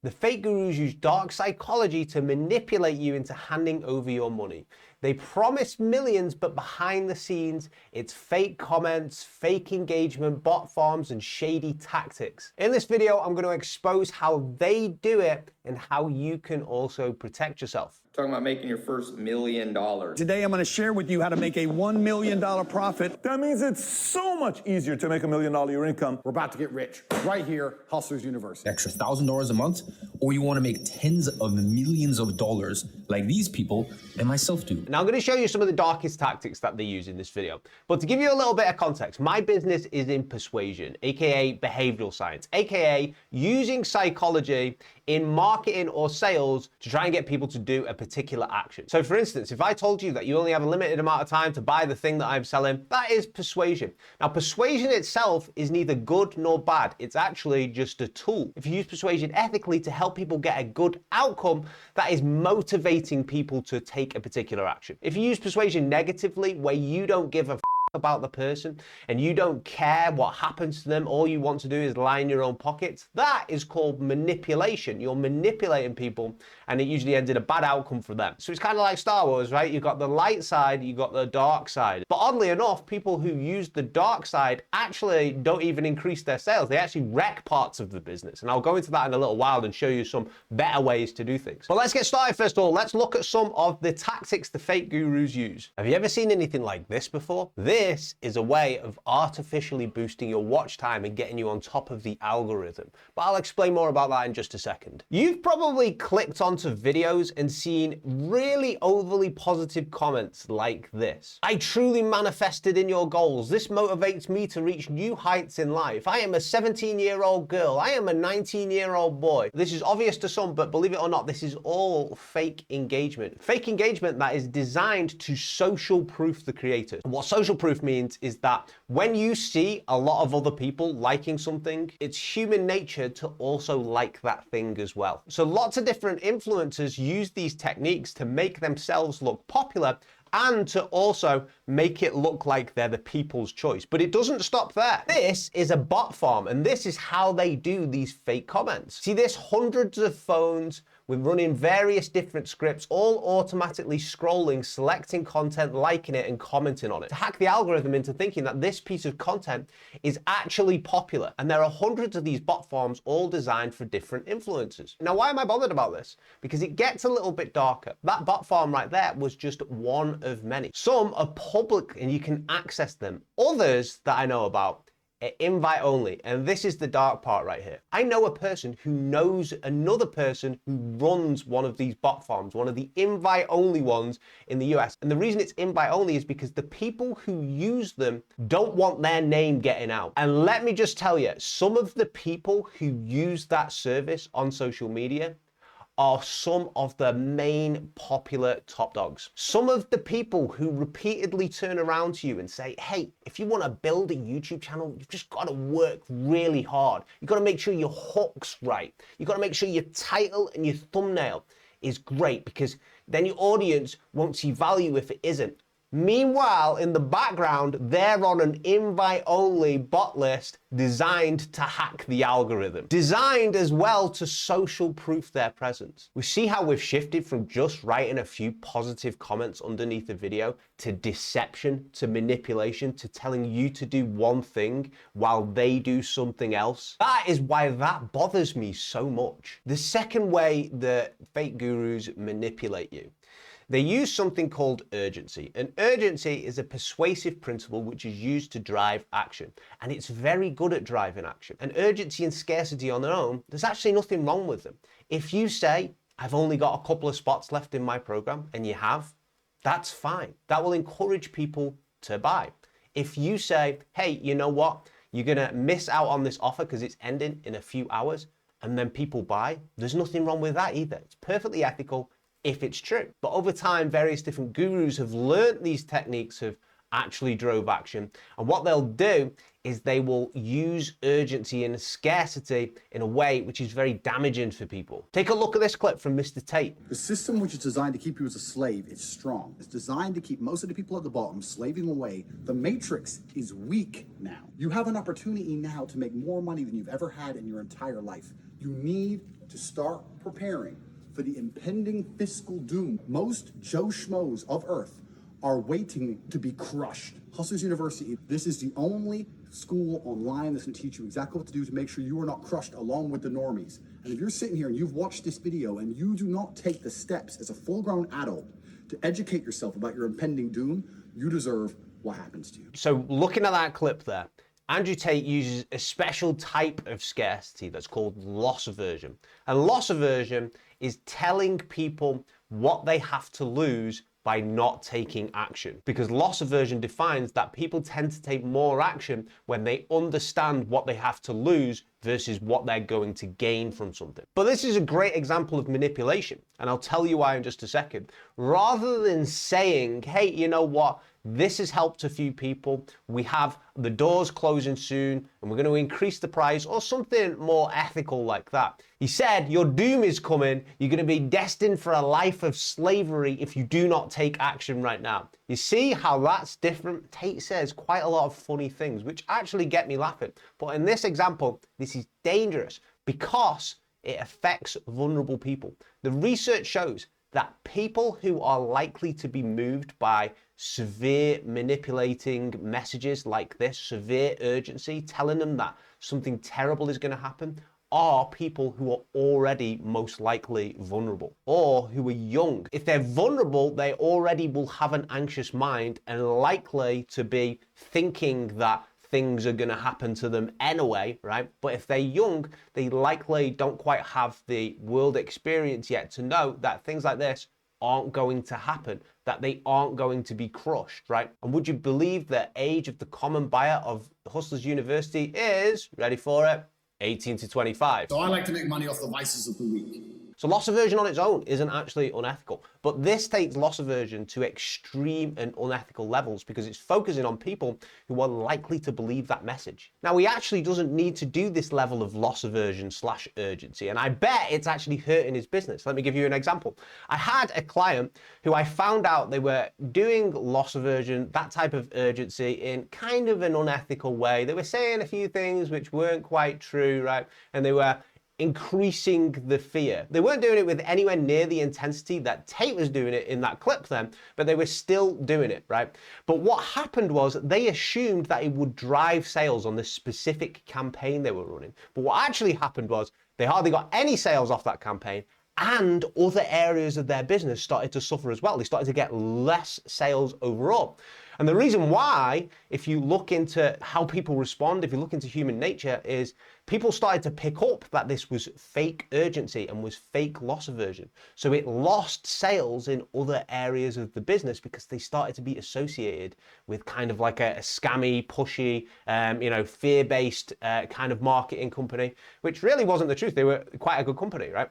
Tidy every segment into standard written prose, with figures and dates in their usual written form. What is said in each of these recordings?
The fake gurus use dark psychology to manipulate you into handing over your money. They promise millions, but behind the scenes, it's fake comments, fake engagement, bot farms, and shady tactics. In this video, I'm going to expose how they do it and how you can also protect yourself. Talking about making your first $1 million. Today, I'm going to share with you how to make a $1 million profit. That means it's so much easier to make $1 million your income. We're about to get rich right here, Hustlers University. Extra $1,000 a month, or you want to make tens of millions of dollars like these people and myself do. Now I'm going to show you some of the darkest tactics that they use in this video. But to give you a little bit of context, my business is in persuasion, aka behavioral science, aka using psychology in marketing or sales to try and get people to do a particular action. So for instance, if I told you that you only have a limited amount of time to buy the thing that I'm selling, that is persuasion. Now persuasion itself is neither good nor bad. It's actually just a tool. If you use persuasion ethically to help people get a good outcome, that is motivating people to take a particular action. If you use persuasion negatively, where you don't give a about the person and you don't care what happens to them, all you want to do is line your own pockets, that is called manipulation. You're manipulating people and it usually ends in a bad outcome for them. So it's kind of like Star Wars, right? You've got the light side, you've got the dark side. But oddly enough, people who use the dark side actually don't even increase their sales. They actually wreck parts of the business. And I'll go into that in a little while and show you some better ways to do things. But let's get started first of all. Let's look at some of the tactics the fake gurus use. Have you ever seen anything like this before? This is a way of artificially boosting your watch time and getting you on top of the algorithm. But I'll explain more about that in just a second. You've probably clicked onto videos and seen really overly positive comments like this. I truly manifested in your goals. This motivates me to reach new heights in life. I am a 17-year-old girl. I am a 19-year-old boy. This is obvious to some, but believe it or not, this is all fake engagement. Fake engagement that is designed to social proof the creators. What social proof means is that when you see a lot of other people liking something, it's human nature to also like that thing as well. So lots of different influencers use these techniques to make themselves look popular and to also make it look like they're the people's choice. But it doesn't stop there. This is a bot farm, and this is how they do these fake comments. See, there's hundreds of phones with running various different scripts, all automatically scrolling, selecting content, liking it, and commenting on it to hack the algorithm into thinking that this piece of content is actually popular. And there are hundreds of these bot farms all designed for different influencers. Now, why am I bothered about this? Because it gets a little bit darker. That bot farm right there was just one of many. Some are public and you can access them. Others that I know about are invite only, and this is the dark part right here. I know a person who knows another person who runs one of these bot farms, one of the invite only ones in the US. And the reason it's invite only is because the people who use them don't want their name getting out. And let me just tell you, some of the people who use that service on social media are some of the main popular top dogs. Some of the people who repeatedly turn around to you and say, hey, if you want to build a YouTube channel, you've just got to work really hard. You've got to make sure your hook's right. You've got to make sure your title and your thumbnail is great, because then your audience won't see value if it isn't. Meanwhile, in the background, they're on an invite-only bot list designed to hack the algorithm. Designed as well to social proof their presence. We see how we've shifted from just writing a few positive comments underneath the video to deception, to manipulation, to telling you to do one thing while they do something else. That is why that bothers me so much. The second way that fake gurus manipulate you, they use something called urgency. And urgency is a persuasive principle which is used to drive action. And it's very good at driving action. And urgency and scarcity on their own, there's actually nothing wrong with them. If you say, I've only got a couple of spots left in my program, and you have, that's fine. That will encourage people to buy. If you say, hey, you know what? You're gonna miss out on this offer because it's ending in a few hours, and then people buy, there's nothing wrong with that either. It's perfectly ethical if it's true. But over time, various different gurus have learned these techniques of actually drove action. And what they'll do is they will use urgency and scarcity in a way which is very damaging for people. Take a look at this clip from Mr. Tate. The system which is designed to keep you as a slave is strong. It's designed to keep most of the people at the bottom slaving away. The matrix is weak now. You have an opportunity now to make more money than you've ever had in your entire life. You need to start preparing for the impending fiscal doom. Most Joe Schmoes of Earth are waiting to be crushed. Hustlers University, this is the only school online that's going to teach you exactly what to do to make sure you are not crushed along with the normies. And if you're sitting here and you've watched this video and you do not take the steps as a full-grown adult to educate yourself about your impending doom, you deserve what happens to you. So looking at that clip there, Andrew Tate uses a special type of scarcity that's called loss aversion. And loss aversion is telling people what they have to lose by not taking action. Because loss aversion defines that people tend to take more action when they understand what they have to lose versus what they're going to gain from something. But this is a great example of manipulation, and I'll tell you why in just a second. Rather than saying, hey, you know what, this has helped a few people, we have the doors closing soon, and we're going to increase the price, or something more ethical like that. He said, your doom is coming, you're going to be destined for a life of slavery if you do not take action right now. You see how that's different? Tate says quite a lot of funny things, which actually get me laughing. But in this example, this is dangerous because it affects vulnerable people. The research shows that people who are likely to be moved by severe manipulating messages like this, severe urgency, telling them that something terrible is going to happen, are people who are already most likely vulnerable or who are young. If they're vulnerable, they already will have an anxious mind and likely to be thinking that things are going to happen to them anyway, right? But if they're young, they likely don't quite have the world experience yet to know that things like this aren't going to happen, that they aren't going to be crushed, right? And would you believe the age of the common buyer of Hustlers University is, ready for it, 18 to 25. So I like to make money off the vices of the weak. So loss aversion on its own isn't actually unethical, but this takes loss aversion to extreme and unethical levels because it's focusing on people who are likely to believe that message. Now, he actually doesn't need to do this level of loss aversion / urgency, and I bet it's actually hurting his business. Let me give you an example. I had a client who I found out they were doing loss aversion, that type of urgency, in kind of an unethical way. They were saying a few things which weren't quite true, right? And they were increasing the fear. They weren't doing it with anywhere near the intensity that Tate was doing it in that clip then, but they were still doing it, right? But what happened was they assumed that it would drive sales on this specific campaign they were running. But what actually happened was they hardly got any sales off that campaign, and other areas of their business started to suffer as well. They started to get less sales overall. And the reason why, if you look into how people respond, if you look into human nature, is people started to pick up that this was fake urgency and was fake loss aversion. So it lost sales in other areas of the business because they started to be associated with kind of like a scammy, pushy, fear-based kind of marketing company, which really wasn't the truth. They were quite a good company, right?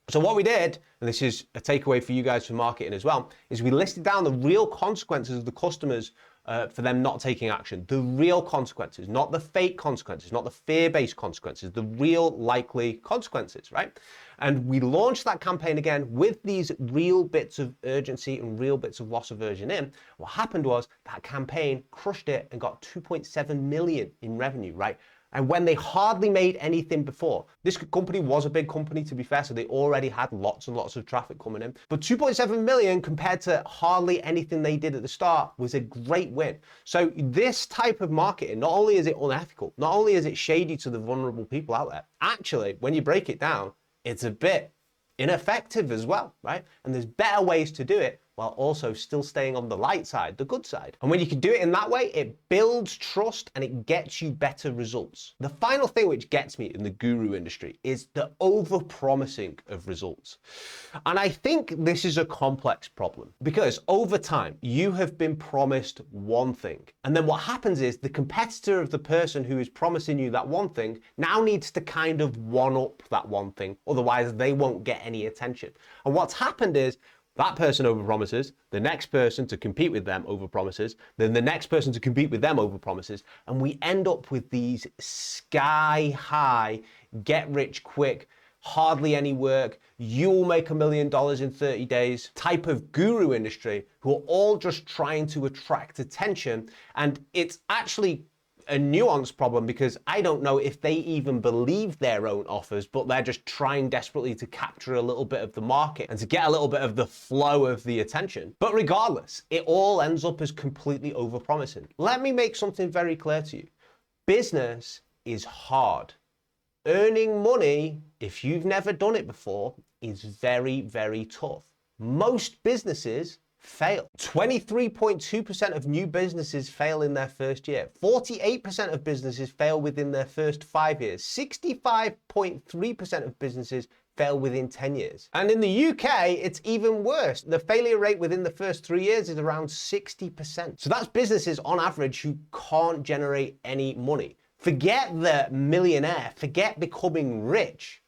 So what we did, and this is a takeaway for you guys for marketing as well, is we listed down the real consequences of the customers for them not taking action. The real consequences, not the fake consequences, not the fear-based consequences, the real likely consequences, right? And we launched that campaign again with these real bits of urgency and real bits of loss aversion in. What happened was that campaign crushed it and got 2.7 million in revenue, right? And when they hardly made anything before. This company was a big company, to be fair, so they already had lots and lots of traffic coming in. But 2.7 million compared to hardly anything they did at the start was a great win. So this type of marketing, not only is it unethical, not only is it shady to the vulnerable people out there, actually, when you break it down, it's a bit ineffective as well, right? And there's better ways to do it while also still staying on the light side, the good side. And when you can do it in that way, it builds trust and it gets you better results. The final thing which gets me in the guru industry is the over-promising of results. And I think this is a complex problem because over time, you have been promised one thing. And then what happens is the competitor of the person who is promising you that one thing now needs to kind of one-up that one thing. Otherwise, they won't get any attention. And what's happened is that person overpromises, the next person to compete with them overpromises, then the next person to compete with them overpromises, and we end up with these sky-high, get-rich-quick, hardly any work, you'll make $1 million in 30 days type of guru industry who are all just trying to attract attention, and it's actually a nuanced problem because I don't know if they even believe their own offers, but they're just trying desperately to capture a little bit of the market and to get a little bit of the flow of the attention. But regardless, it all ends up as completely overpromising. Let me make something very clear to you. Business is hard. Earning money, if you've never done it before, is very, very tough. Most businesses fail. 23.2% of new businesses fail in their first year. 48% of businesses fail within their first 5 years. 65.3% of businesses fail within 10 years. And in the UK, it's even worse. The failure rate within the first 3 years is around 60%. So that's businesses on average who can't generate any money. Forget the millionaire, forget becoming rich.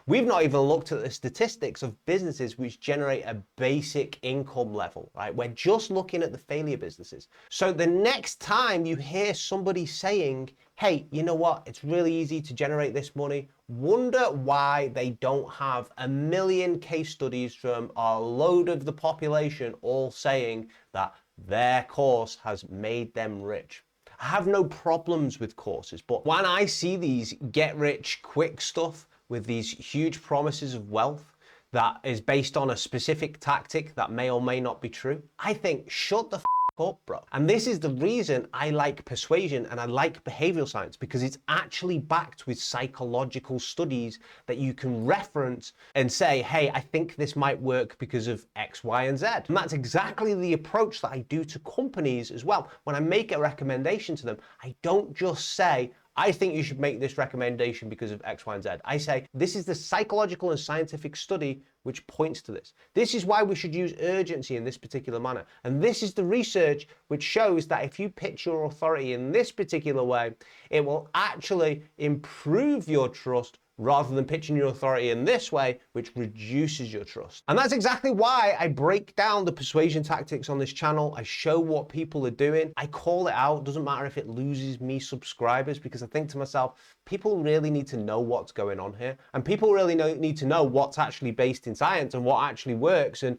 We've not even looked at the statistics of businesses which generate a basic income level, right? We're just looking at the failure businesses. So the next time you hear somebody saying, hey, you know what, it's really easy to generate this money, wonder why they don't have a million case studies from a load of the population all saying that their course has made them rich. I have no problems with courses, but when I see these get rich quick stuff with these huge promises of wealth that is based on a specific tactic that may or may not be true, I think, shut the up, bro. And this is the reason I like persuasion and I like behavioral science, because it's actually backed with psychological studies that you can reference and say, hey, I think this might work because of X, Y, and Z. And that's exactly the approach that I do to companies as well. When I make a recommendation to them, I don't just say, I think you should make this recommendation because of X, Y, and Z. I say, this is the psychological and scientific study which points to this. This is why we should use urgency in this particular manner. And this is the research which shows that if you pitch your authority in this particular way, it will actually improve your trust rather than pitching your authority in this way, which reduces your trust. And that's exactly why I break down the persuasion tactics on this channel. I show what people are doing. I call it out. Doesn't matter if it loses me subscribers, because I think to myself, people really need to know what's going on here. And people really need to know what's actually based in science and what actually works, and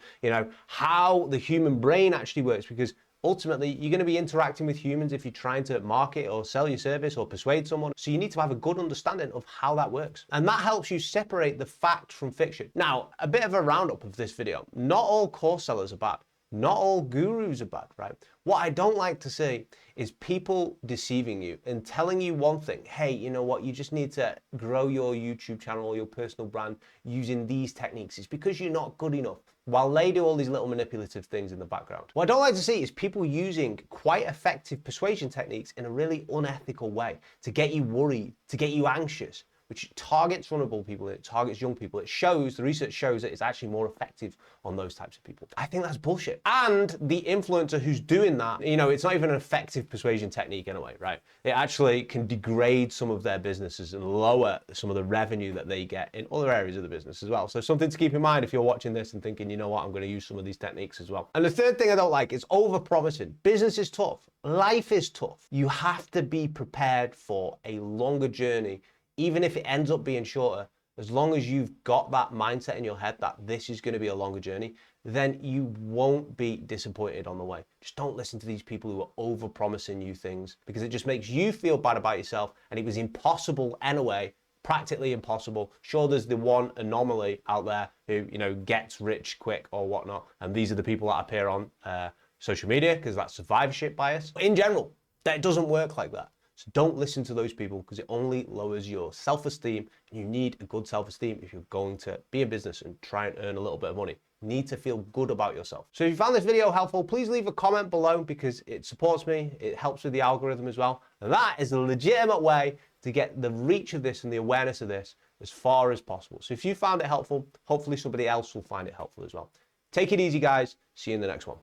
how the human brain actually works, because ultimately, you're going to be interacting with humans if you're trying to market or sell your service or persuade someone. So you need to have a good understanding of how that works. And that helps you separate the fact from fiction. Now, a bit of a roundup of this video. Not all course sellers are bad. Not all gurus are bad, right? What I don't like to see is people deceiving you and telling you one thing. Hey, you know what? You just need to grow your YouTube channel or your personal brand using these techniques. It's because you're not good enough, while they do all these little manipulative things in the background. What I don't like to see is people using quite effective persuasion techniques in a really unethical way to get you worried, to get you anxious, which targets vulnerable people, it targets young people. It shows, the research shows that it's actually more effective on those types of people. I think that's bullshit. And the influencer who's doing that, it's not even an effective persuasion technique in a way, right? It actually can degrade some of their businesses and lower some of the revenue that they get in other areas of the business as well. So something to keep in mind if you're watching this and thinking, you know what, I'm going to use some of these techniques as well. And the third thing I don't like is over-promising. Business is tough. Life is tough. You have to be prepared for a longer journey. Even if it ends up being shorter, as long as you've got that mindset in your head that this is going to be a longer journey, then you won't be disappointed on the way. Just don't listen to these people who are over-promising you things, because it just makes you feel bad about yourself, and it was impossible anyway, practically impossible. Sure, there's the one anomaly out there who, gets rich quick or whatnot, and these are the people that appear on social media because that's survivorship bias. But in general, that doesn't work like that. So don't listen to those people, because it only lowers your self-esteem. You need a good self-esteem if you're going to be in business and try and earn a little bit of money. You need to feel good about yourself. So if you found this video helpful, please leave a comment below, because it supports me. It helps with the algorithm as well. And that is a legitimate way to get the reach of this and the awareness of this as far as possible. So if you found it helpful, hopefully somebody else will find it helpful as well. Take it easy, guys. See you in the next one.